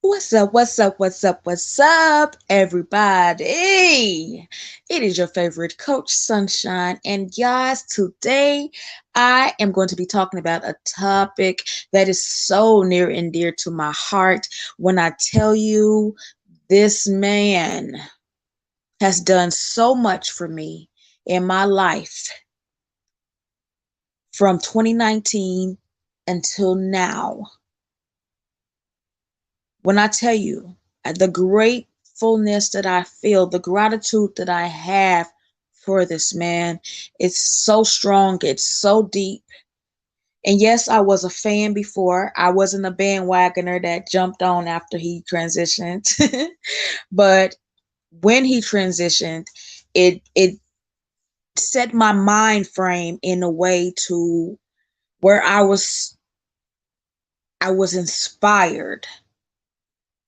What's up? What's up? What's up? What's up, everybody? It is your favorite coach, Sunshine. And guys, today I am going to be talking about a topic that is so near and dear to my heart. When I tell you this man has done so much for me in my life from 2019 until now. When I tell you the gratefulness that I feel, the gratitude that I have for this man, it's so strong, it's so deep. And yes, I was a fan before. I wasn't a bandwagoner that jumped on after he transitioned. But when he transitioned, it set my mind frame in a way to where I was inspired.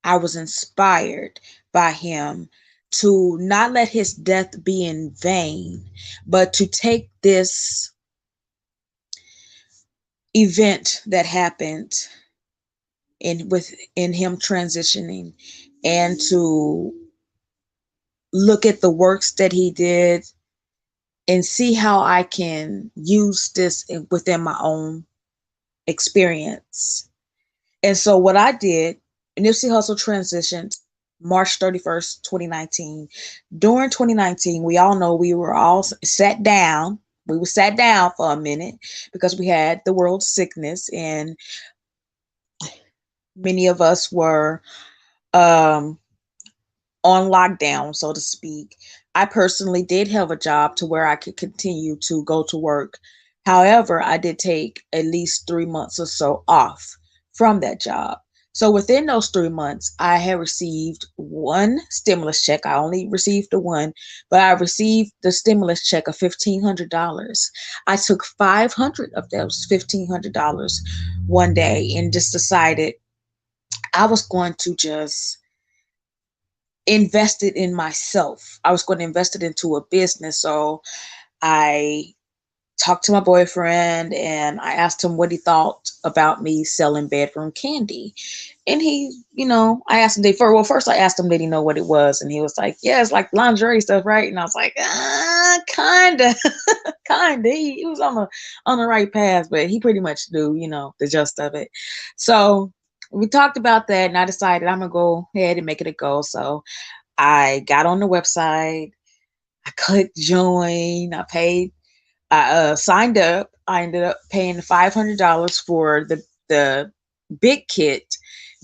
I was inspired by him to not let his death be in vain, but to take this event that happened in him transitioning and to look at the works that he did and see how I can use this within my own experience. And so what I did, Nipsey Hussle transitioned March 31st, 2019. During 2019, we all know we were all sat down. We were sat down for a minute because we had the world sickness, and many of us were um, on lockdown, so to speak. I personally did have a job to where I could continue to go to work. However, I did take at least 3 months or so off from that job. So within those 3 months, I had received one stimulus check. I only received the one, but I received the stimulus check of $1,500. I took 500 of those $1,500 one day and just decided I was going to just invested in myself. I was going to invest it into a business. So I talked to my boyfriend and I asked him what he thought about me selling bedroom candy. And I asked him, first I asked him, did he know what it was? And he was like, yeah, it's like lingerie stuff, right? And I was like, kinda, kinda. He was on the right path, but he pretty much knew, the gist of it. So we talked about that and I decided I'm gonna go ahead and make it a go. So I got on the website, I clicked join, I signed up. I ended up paying $500 for the big kit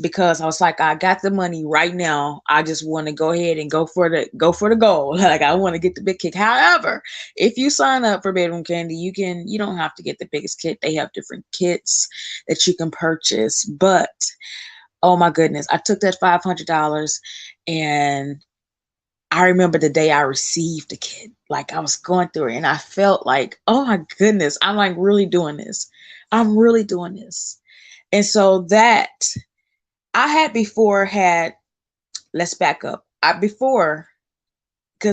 because I was like, I got the money right now. I just want to go ahead and go for the goal. Like I want to get the big kit. However, if you sign up for Bedroom Candy, you don't have to get the biggest kit. They have different kits that you can purchase. But oh my goodness, I took that $500 and I remember the day I received the kit, like I was going through it and I felt like, oh my goodness, I'm like really doing this. I'm really doing this. And so that I had before had, let's back up. Because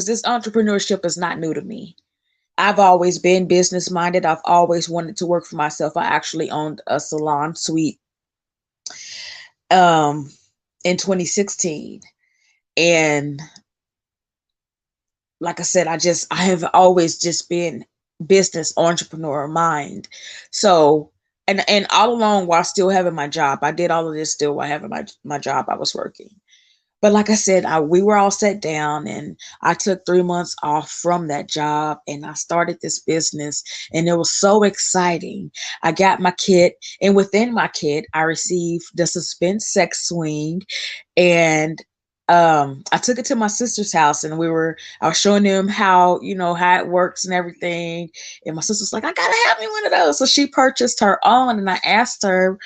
this entrepreneurship is not new to me. I've always been business minded. I've always wanted to work for myself. I actually owned a salon suite um, in 2016. And like I said, I have always just been business entrepreneur mind. So and all along while still having my job, I did all of this still while having my job. I was working. But like I said, we were all set down and I took 3 months off from that job and I started this business and it was so exciting. I got my kit and within my kit, I received the suspense sex swing and I took it to my sister's house and I was showing them how it works and everything. And my sister's like, I gotta have me one of those. So she purchased her own and I asked her,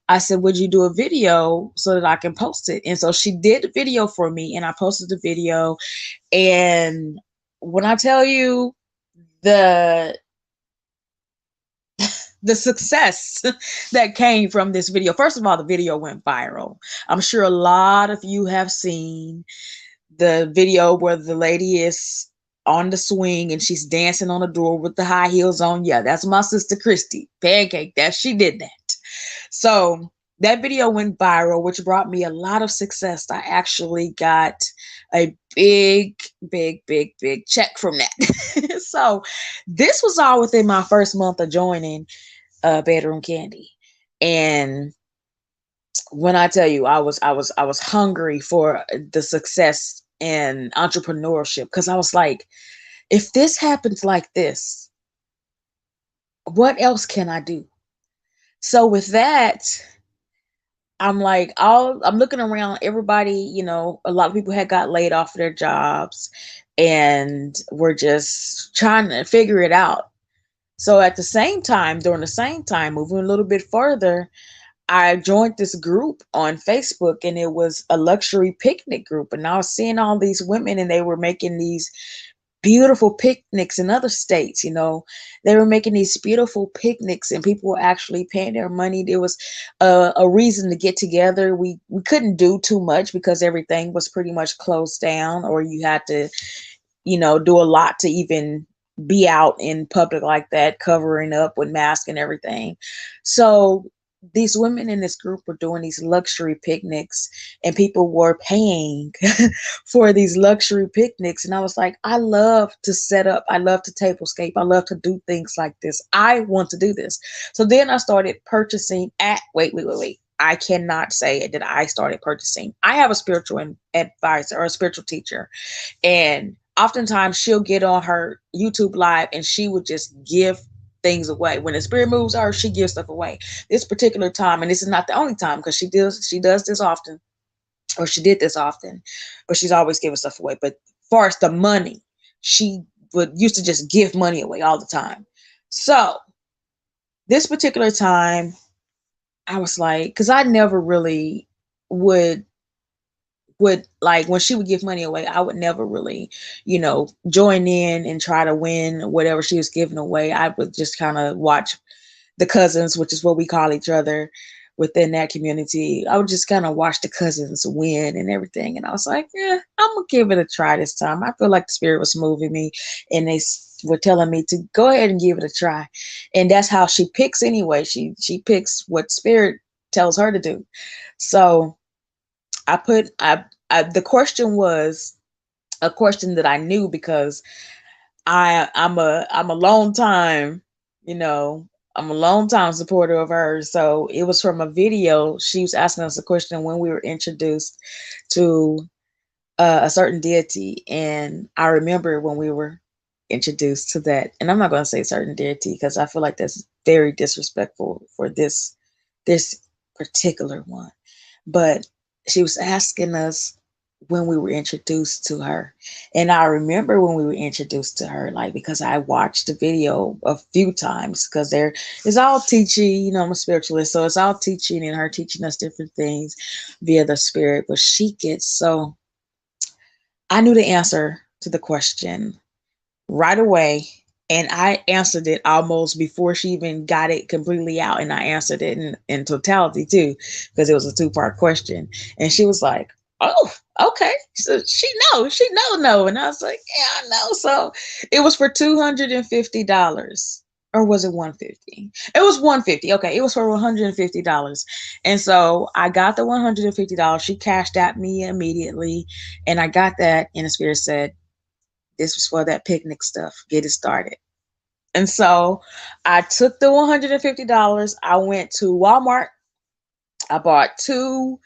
I said, would you do a video so that I can post it? And so she did the video for me and I posted the video. And when I tell you the the success that came from this video, first of all, the video went viral. I'm sure a lot of you have seen the video where the lady is on the swing and she's dancing on the door with the high heels on. Yeah, that's my sister Christy Pancake. She did that. So That video went viral, which brought me a lot of success. I actually got a big check from that. So this was all within my first month of joining Bedroom Candy. And when I tell you I was hungry for the success and entrepreneurship, because I was like, if this happens like this, what else can I do? So with that, I'm like, I'm looking around, everybody, a lot of people had got laid off of their jobs and were just trying to figure it out. So at the same time, during the same time, moving a little bit further, I joined this group on Facebook, and it was a luxury picnic group. And I was seeing all these women, and they were making these beautiful picnics in other states. They were making these beautiful picnics, and people were actually paying their money. There was a reason to get together. We couldn't do too much because everything was pretty much closed down, or you had to do a lot to even be out in public like that, covering up with masks and everything. So these women in this group were doing these luxury picnics, and people were paying for these luxury picnics. And I was like, I love to set up, I love to tablescape, I love to do things like this. I want to do this. So then I started purchasing at wait. I cannot say it that I started purchasing. I have a spiritual advisor or a spiritual teacher, and oftentimes she'll get on her YouTube live and she would just give things away. When the spirit moves her, she gives stuff away. This particular time, and this is not the only time, because she does this often, or she did this often, but she's always giving stuff away. But as far as the money, she would used to just give money away all the time. So this particular time, I was like, because I never really would like, when she would give money away, I would never really, join in and try to win whatever she was giving away. I would just kind of watch the cousins, which is what we call each other within that community. I would just kind of watch the cousins win and everything. And I was like, yeah, I'm going to give it a try this time. I feel like the spirit was moving me, and they were telling me to go ahead and give it a try. And that's how she picks anyway. She picks what spirit tells her to do. So the question was a question that I knew, because I'm a long time, I'm a long time supporter of hers. So it was from a video. She was asking us a question when we were introduced to a certain deity. And I remember when we were introduced to that, and I'm not going to say certain deity because I feel like that's very disrespectful for this particular one. But she was asking us when we were introduced to her. And I remember when we were introduced to her, like, because I watched the video a few times, because it's all teaching, I'm a spiritualist, so it's all teaching, and her teaching us different things via the spirit. But I knew the answer to the question right away. And I answered it almost before she even got it completely out. And I answered it in totality too, because it was a 2-part question. And she was like, oh, okay. So she know. And I was like, yeah, I know. So it was for $250. Or was it 150? It was 150. Okay, it was for $150. And so I got the $150. She cashed at me immediately. And I got that, and the spirit said, this was for that picnic stuff. Get it started. And so I took the $150. I went to Walmart. I bought 2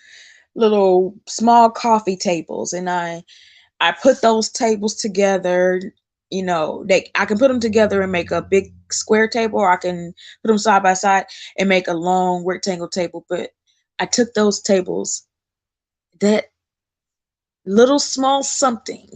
little small coffee tables, and I put those tables together. I can put them together and make a big square table, or I can put them side by side and make a long rectangle table. But I took those tables, that little small something,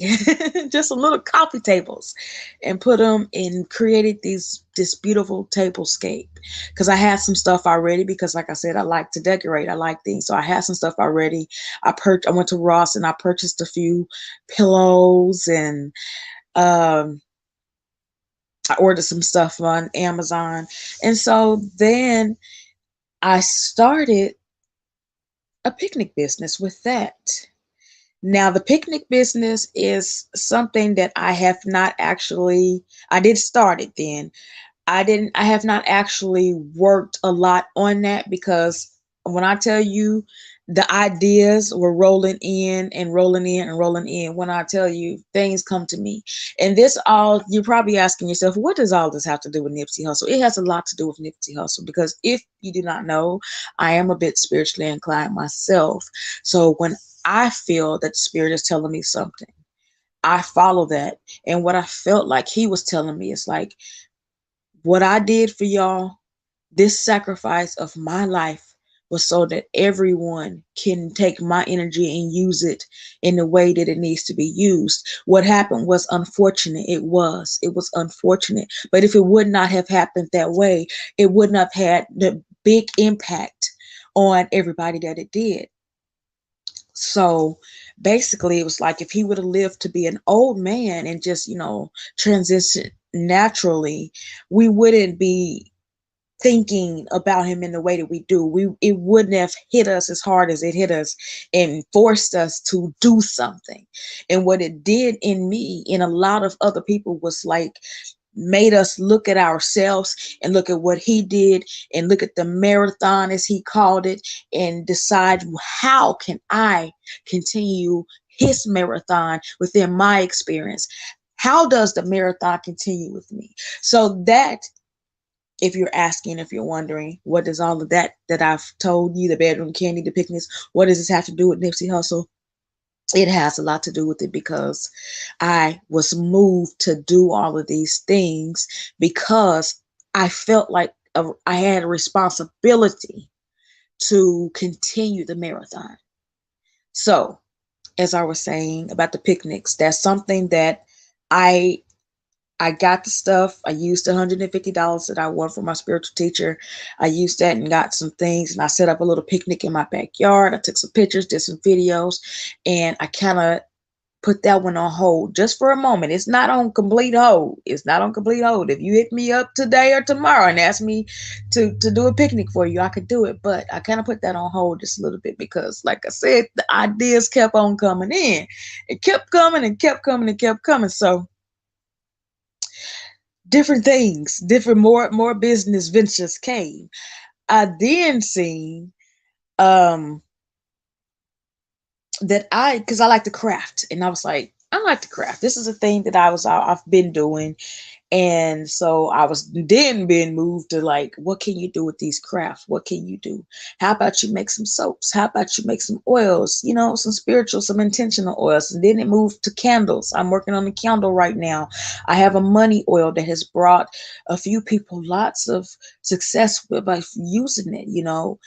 just some little coffee tables, and put them and created this beautiful tablescape, because I had some stuff already, because like I said, I like to decorate, I like things. So I had some stuff already. I went to Ross and I purchased a few pillows, and I ordered some stuff on Amazon. And so then I started a picnic business with that. Now, the picnic business is something that I did start it then. I have not actually worked a lot on that, because When I tell you the ideas were rolling in and rolling in and rolling in, when I tell you things come to me. And this all, you're probably asking yourself, what does all this have to do with Nipsey Hussle? It has a lot to do with Nipsey Hussle, because if you do not know, I am a bit spiritually inclined myself. So when I feel that the spirit is telling me something, I follow that. And what I felt like he was telling me is like, what I did for y'all, this sacrifice of my life was so that everyone can take my energy and use it in the way that it needs to be used. What happened was unfortunate. It was unfortunate. But if it would not have happened that way, it wouldn't have had the big impact on everybody that it did. So basically, it was like if he would have lived to be an old man and just, transition naturally, we wouldn't be thinking about him in the way that we do. It wouldn't have hit us as hard as it hit us and forced us to do something. And what it did in me, in a lot of other people, was like made us look at ourselves and look at what he did and look at the marathon, as he called it, and decide, how can I continue his marathon within my experience? How does the marathon continue with me? So that, if you're asking, if you're wondering, what does all of that I've told you, the bedroom candy, the picnics, what does this have to do with Nipsey Hussle? It has a lot to do with it, because I was moved to do all of these things because I felt like I had a responsibility to continue the marathon. So, as I was saying about the picnics, that's something that I I got the stuff. I used the $150 that I won from my spiritual teacher. I used that and got some things, and I set up a little picnic in my backyard. I took some pictures, did some videos, and I kind of put that one on hold just for a moment. It's not on complete hold. It's not on complete hold. If you hit me up today or tomorrow and ask me to do a picnic for you, I could do it. But I kind of put that on hold just a little bit because, like I said, the ideas kept on coming in. It kept coming and kept coming and kept coming. So different things, different more business ventures came. I then seen um that because I like to craft, and I was like, I like to craft. This is a thing that I've been doing. And so I was then being moved to like, what can you do with these crafts? What can you do? How about you make some soaps? How about you make some oils? Some spiritual, some intentional oils. And then it moved to candles. I'm working on a candle right now. I have a money oil that has brought a few people lots of success by using it.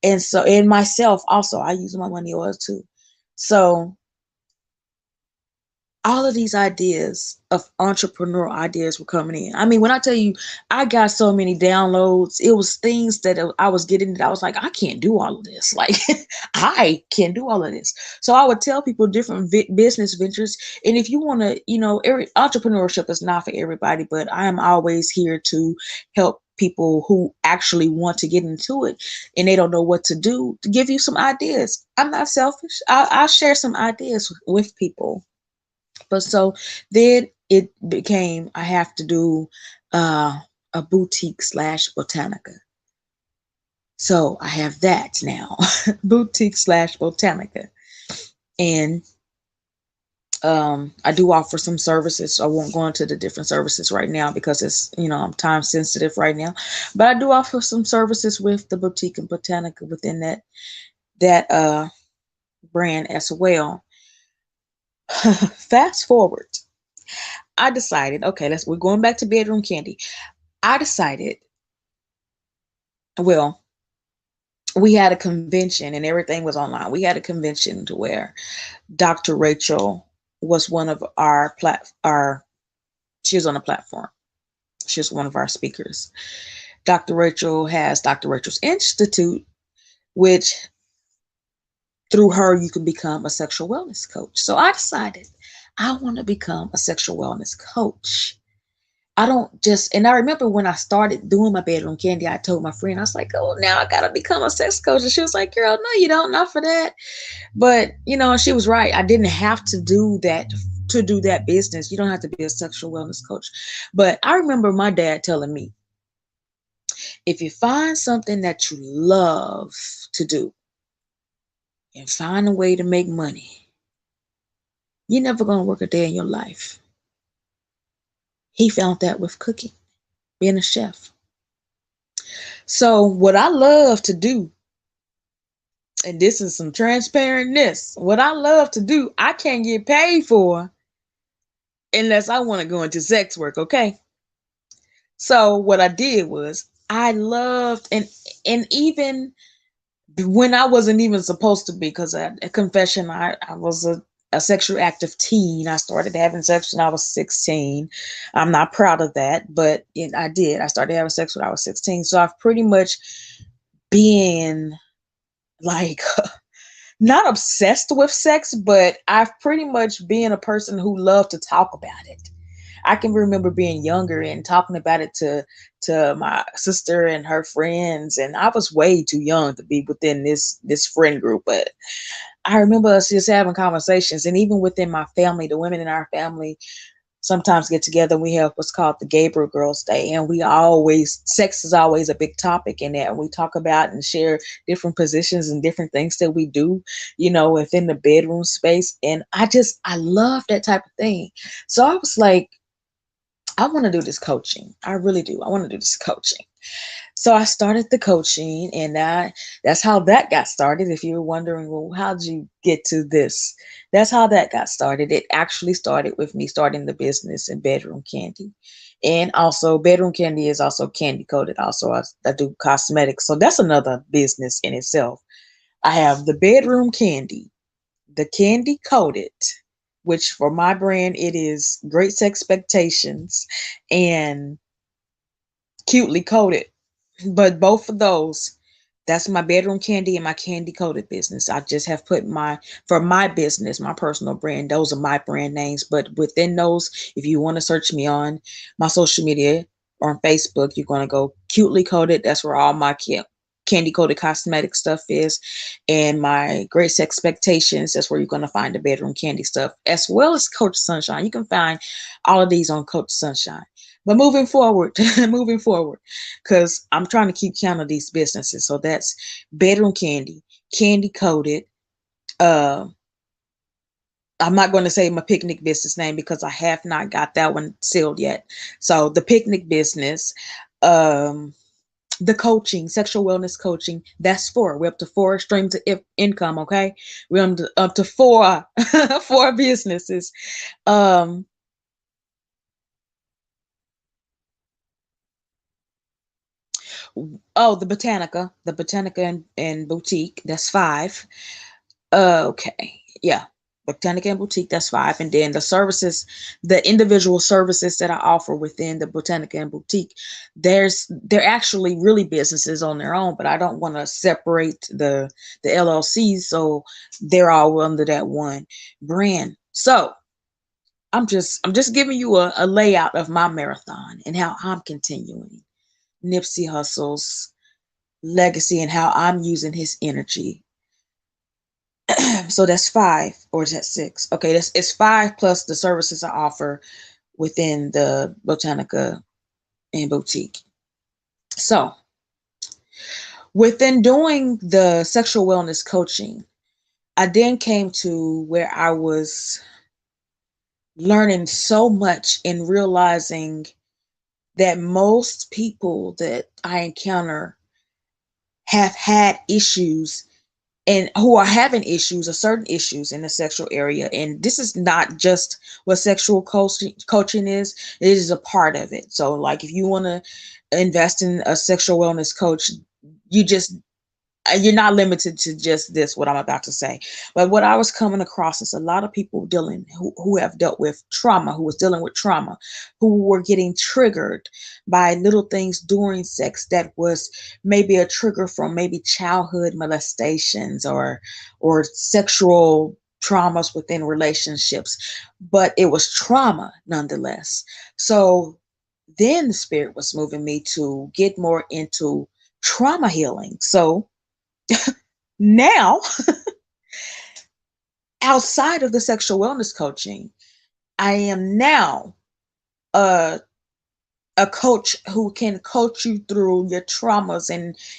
And so, and myself also, I use my money oil too. So all of these ideas of entrepreneurial ideas were coming in. I mean, when I tell you, I got so many downloads, it was things that I was getting that I was like, I can't do all of this. Like, I can't do all of this. So I would tell people different business ventures. And if you want to, entrepreneurship is not for everybody, but I am always here to help people who actually want to get into it and they don't know what to do, to give you some ideas. I'm not selfish. I'll share some ideas with people. But so then it became, I have to do a boutique / botanica. So I have that now, boutique / botanica. And I do offer some services. I won't go into the different services right now because it's, I'm time sensitive right now. But I do offer some services with the boutique and botanica within that brand as well. Fast forward. I decided, okay, we're going back to bedroom candy. I decided, well, we had a convention and everything was online. We had a convention to where Dr. Rachel was one of she was on the platform. She was one of our speakers. Dr. Rachel has Dr. Rachel's Institute, which through her, you can become a sexual wellness coach. So I decided I want to become a sexual wellness coach. And I remember when I started doing my bedroom candy, I told my friend, I was like, oh, now I got to become a sex coach. And she was like, girl, no, you don't, not for that. But, she was right. I didn't have to do that to do that business. You don't have to be a sexual wellness coach. But I remember my dad telling me, If you find something that you love to do and find a way to make money, you're never going to work a day in your life. He found that with cooking, being a chef. So, what I love to do, and this is some transparentness, what I love to do, I can't get paid for unless I want to go into sex work, okay? So, what I did was I loved, and even when I wasn't even supposed to be, because a confession, I was a sexual active teen. I started having sex when I was 16. I'm not proud of that, but I did. I started having sex when I was 16. So I've pretty much been like not obsessed with sex, but I've pretty much been a person who loved to talk about it. I can remember being younger and talking about it to my sister and her friends, and I was way too young to be within this friend group, but I remember us just having conversations, and even within my family, the women in our family sometimes get together and we have what's called the Gabriel Girls Day, and we always sex is always a big topic in that, and we talk about and share different positions and different things that we do, within the bedroom space, and I love that type of thing. So I was like, I want to do this coaching. I really do. I want to do this coaching. So I started the coaching, and that's how that got started. If you were wondering, well, how did you get to this? That's how that got started. It actually started with me starting the business in Bedroom Candy. And also, Bedroom Candy is also candy coated. Also, I do cosmetics. So that's another business in itself. I have the Bedroom Candy, the candy coated, which for my brand, it is Great Expectations and Cutely Coated. But both of those, that's my Bedroom Candy and my candy coated business. I just have put for my business, my personal brand, those are my brand names. But within those, if you want to search me on my social media or on Facebook, you're going to go Cutely Coated. That's where all my candy coated cosmetic stuff is. And my Grace Expectations, that's where you're going to find the Bedroom Candy stuff, as well as Coach Sunshine. You can find all of these on Coach Sunshine. But moving forward, moving forward, because I'm trying to keep count of these businesses. So that's Bedroom Candy, candy coated. Uh, I'm not going to say my picnic business name because I have not got that one sealed yet. So the picnic business, um, the coaching, sexual wellness coaching, that's four. We're up to four streams of income. Okay, we're up to four four businesses. Um, oh, the Botanica and Boutique, that's five. Okay. Yeah. Botanica and Boutique, that's five. And then the individual services that I offer within the Botanica and Boutique, they're actually really businesses on their own, but I don't want to separate the LLCs, so they're all under that one brand. So I'm just giving you a layout of my marathon and how I'm continuing Nipsey Hussle's legacy and how I'm using his energy. So that's five, or is that six? Okay, it's five plus the services I offer within the Botanica and Boutique. So within doing the sexual wellness coaching, I then came to where I was learning so much and realizing that most people that I encounter have had issues and who are having issues or certain issues in the sexual area. And this is not just what sexual coaching is, it is a part of it. So like if you want to invest in a sexual wellness coach, you just you're not limited to just this, what I'm about to say. But what I was coming across is a lot of people who have dealt with trauma, who was dealing with trauma, who were getting triggered by little things during sex that was maybe a trigger from maybe childhood molestations or sexual traumas within relationships, but it was trauma nonetheless. So then the spirit was moving me to get more into trauma healing. So now, outside of the sexual wellness coaching, I am now a, a coach who can coach you through your traumas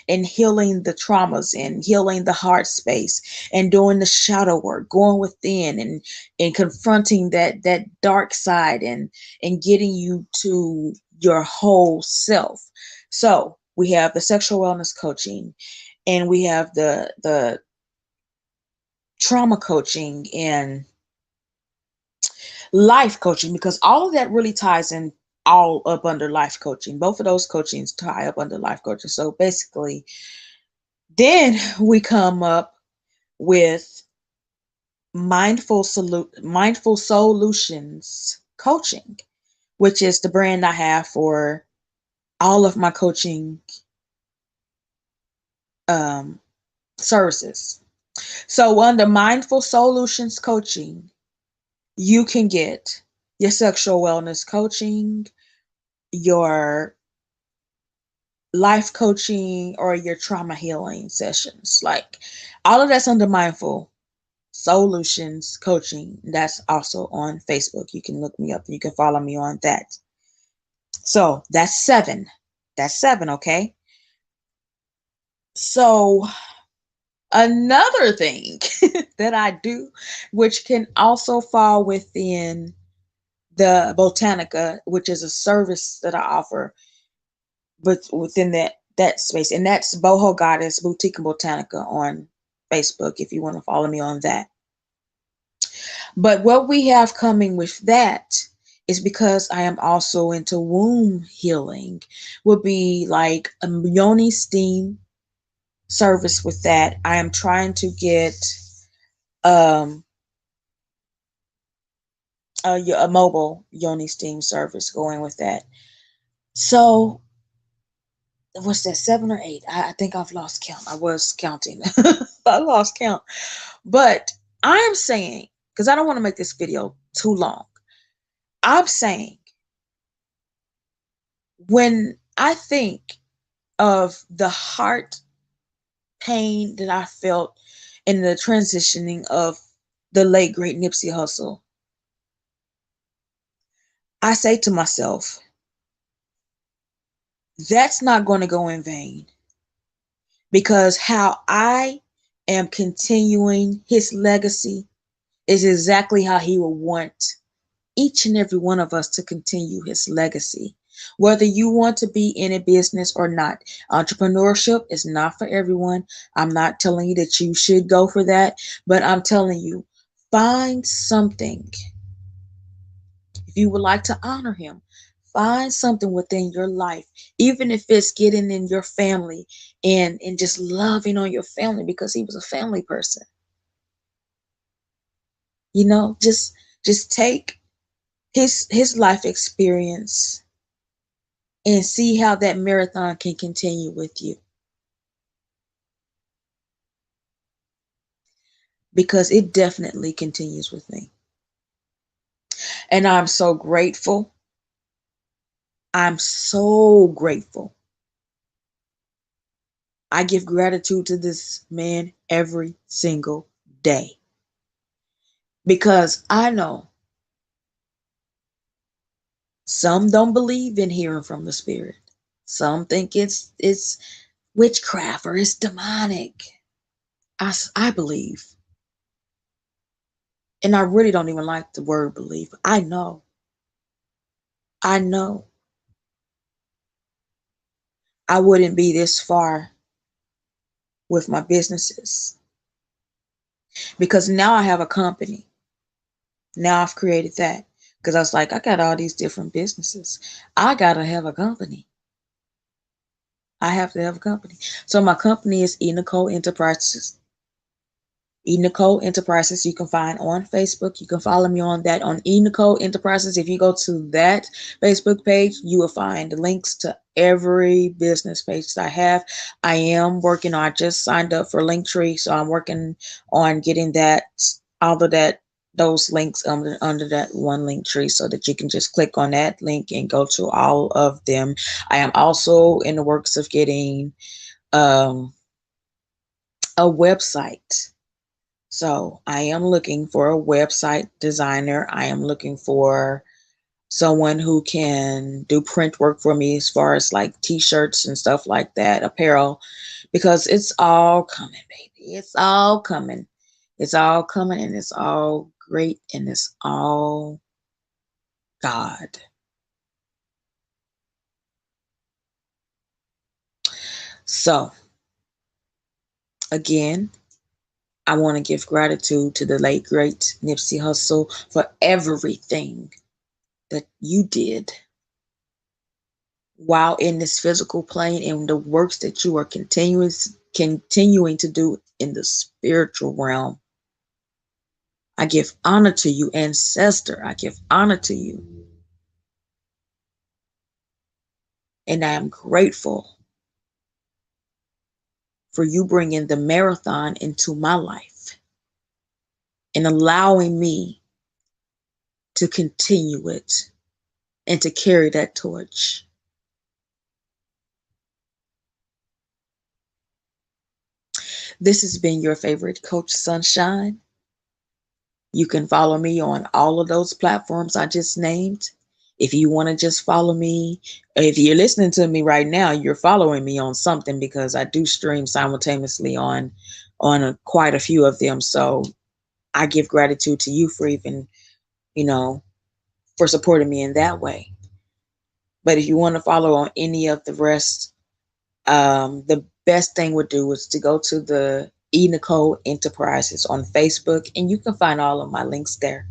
and healing the traumas and healing the heart space and doing the shadow work, going within and confronting that dark side and getting you to your whole self. So we have the sexual wellness coaching, and we have the trauma coaching and life coaching, because all of that really ties in all up under life coaching. Both of those coachings tie up under life coaching. So basically, then we come up with mindful solutions coaching, which is the brand I have for all of my coaching um, services. So under mindful solutions coaching, you can get your sexual wellness coaching, your life coaching, or your trauma healing sessions. Like, all of that's under mindful solutions coaching. That's also on Facebook. You can look me up and you can follow me on that. So that's seven. That's seven, okay? So another thing that I do, which can also fall within the Botanica, which is a service that I offer, but within that space, and that's Boho Goddess Boutique and Botanica on Facebook, if you want to follow me on that. But what we have coming with that is, because I am also into womb healing, would be like a yoni steam service. With that, I am trying to get um a mobile yoni steam service going with that. So what's that, 7 or 8? I think I've lost count. I was counting. I lost count. But I am saying, because I don't want to make this video too long, I'm saying, when I think of the heart pain that I felt in the transitioning of the late great Nipsey Hussle, I say to myself, that's not going to go in vain, because how I am continuing his legacy is exactly how he will want each and every one of us to continue his legacy. Whether you want to be in a business or not, entrepreneurship is not for everyone. I'm not telling you that you should go for that, but I'm telling you, find something. If you would like to honor him, find something within your life, even if it's getting in your family and just loving on your family, because he was a family person. You know, just take his life experience and see how that marathon can continue with you, because it definitely continues with me. And I'm so grateful. I'm so grateful. I give gratitude to this man every single day, because I know some don't believe in hearing from the spirit. Some think it's witchcraft or it's demonic. I believe. And I really don't even like the word believe. I know. I know I wouldn't be this far with my businesses, because now I have a company. Now I've created that, because I was like, I got all these different businesses. I got to have a company. I have to have a company. So my company is Nicole Enterprises. Nicole Enterprises, you can find on Facebook. You can follow me on that, on Nicole Enterprises. If you go to that Facebook page, you will find links to every business page that I have. I am working on, I just signed up for Linktree, so I'm working on getting that, all of that, those links under that one link tree, so that you can just click on that link and go to all of them. I am also in the works of getting a website. So I am looking for a website designer. I am looking for someone who can do print work for me as far as like t-shirts and stuff like that, apparel, because it's all coming, baby. It's all coming. It's all coming and it's all great and it's all God. So, again, I want to give gratitude to the late great Nipsey Hussle for everything that you did while in this physical plane and the works that you are continuing to do in the spiritual realm. I give honor to you, ancestor. I give honor to you. And I am grateful for you bringing the marathon into my life and allowing me to continue it and to carry that torch. This has been your favorite Coach Sunshine. You can follow me on all of those platforms I just named. If you want to just follow me, if you're listening to me right now, you're following me on something because I do stream simultaneously on quite a few of them. So I give gratitude to you for even, you know, for supporting me in that way. But if you want to follow on any of the rest, the best thing would do is to go to the E Nicole Enterprises on Facebook, and you can find all of my links there.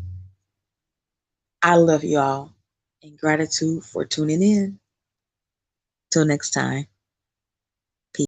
I love y'all and gratitude for tuning in. Till next time.